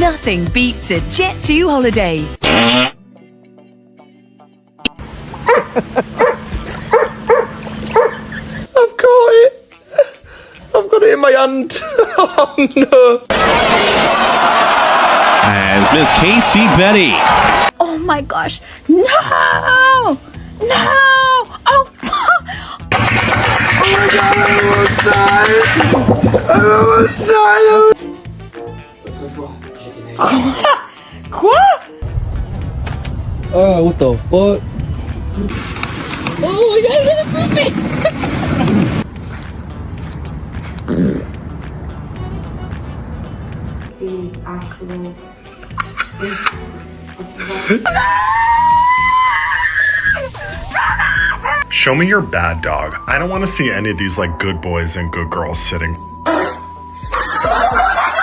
Nothing beats a Jet2 holiday. I've got it. I've got it in my hand. Oh no. As Miss Casey Betty. Oh my gosh. No! No! Oh! Oh my god, I almost died. I almost died. Quoi? Oh, what the fuck? Oh my god, it's moving! The actual Show me your bad dog. I don't want to see any of these like good boys and good girls sitting